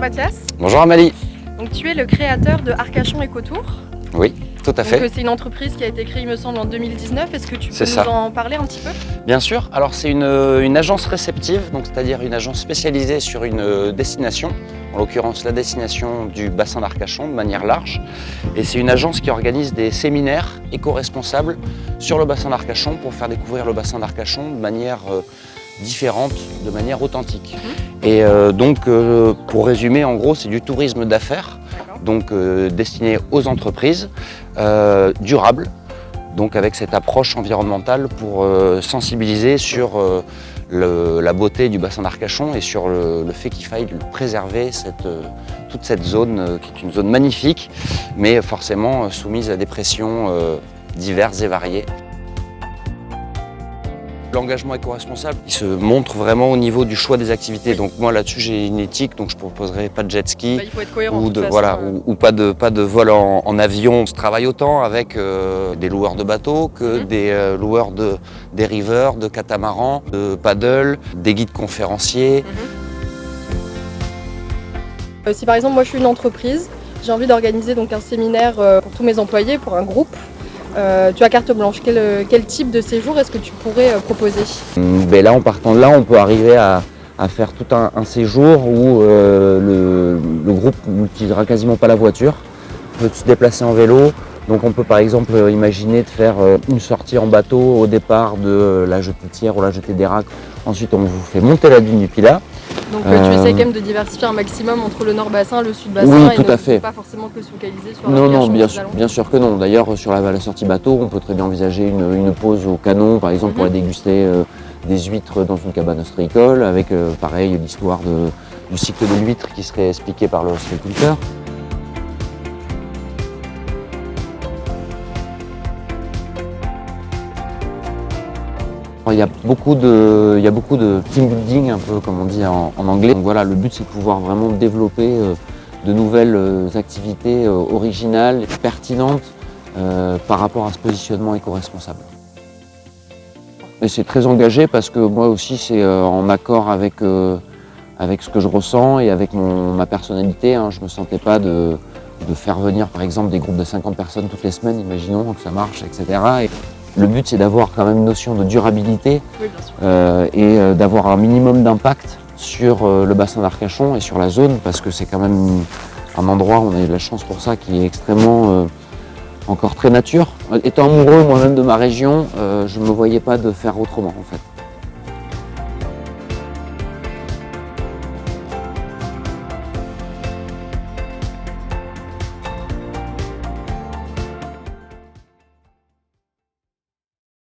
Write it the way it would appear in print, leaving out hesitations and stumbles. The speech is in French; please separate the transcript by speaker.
Speaker 1: Mathias.
Speaker 2: Bonjour Amélie.
Speaker 1: Donc tu es le créateur de Arcachon Écotour.
Speaker 2: Oui, tout à fait.
Speaker 1: C'est une entreprise qui a été créée, il me semble, en 2019. Est-ce que tu peux nous en parler un petit peu?
Speaker 2: Bien sûr. Alors c'est une agence réceptive, c'est-à-dire une agence spécialisée sur une destination, en l'occurrence la destination du bassin d'Arcachon de manière large. Et c'est une agence qui organise des séminaires éco-responsables sur le bassin d'Arcachon pour faire découvrir le bassin d'Arcachon de manière différente, de manière authentique. Et donc pour résumer, en gros c'est du tourisme d'affaires, donc destiné aux entreprises, durable, donc avec cette approche environnementale pour sensibiliser sur la beauté du bassin d'Arcachon et sur le fait qu'il faille préserver toute cette zone qui est une zone magnifique, mais forcément soumise à des pressions diverses et variées. L'engagement éco-responsable, il se montre vraiment au niveau du choix des activités. Donc moi là-dessus j'ai une éthique, donc je ne proposerai pas de jet ski
Speaker 1: il faut être cohérent,
Speaker 2: ou pas de vol en avion. Je travaille autant avec des loueurs de bateaux que des loueurs de dériveurs, de catamarans, de paddle, des guides conférenciers.
Speaker 1: Si par exemple moi je suis une entreprise, j'ai envie d'organiser donc un séminaire pour tous mes employés, pour un groupe. Tu as carte blanche, quel type de séjour est-ce que tu pourrais proposer?
Speaker 2: Là, en partant de là, on peut arriver à faire tout un séjour où le groupe n'utilisera quasiment pas la voiture, on peut se déplacer en vélo. Donc on peut par exemple imaginer de faire une sortie en bateau au départ de la jetée Thiers ou la jetée d'Erac. Ensuite on vous fait monter la dune du Pilat.
Speaker 1: Donc tu essaies quand même de diversifier un maximum entre le nord-bassin et le sud-bassin,
Speaker 2: oui, tout à fait.
Speaker 1: Pas forcément que se focaliser sur
Speaker 2: Non, bien sûr que non. D'ailleurs sur la sortie bateau, on peut très bien envisager une pause au canon par exemple pour aller déguster des huîtres dans une cabane ostréicole avec pareil l'histoire du cycle de l'huître qui serait expliqué par l'ostréiculteur. Il y a beaucoup de team building, un peu comme on dit en anglais. Donc voilà, le but c'est de pouvoir vraiment développer de nouvelles activités originales, pertinentes par rapport à ce positionnement éco-responsable. Et c'est très engagé parce que moi aussi c'est en accord avec ce que je ressens et avec ma personnalité. Je ne me sentais pas de faire venir par exemple des groupes de 50 personnes toutes les semaines, imaginons que ça marche, etc. Le but, c'est d'avoir quand même une notion de durabilité et d'avoir un minimum d'impact sur le bassin d'Arcachon et sur la zone, parce que c'est quand même un endroit où on a eu de la chance pour ça, qui est extrêmement encore très nature. Étant amoureux moi-même de ma région, je ne me voyais pas de faire autrement en fait.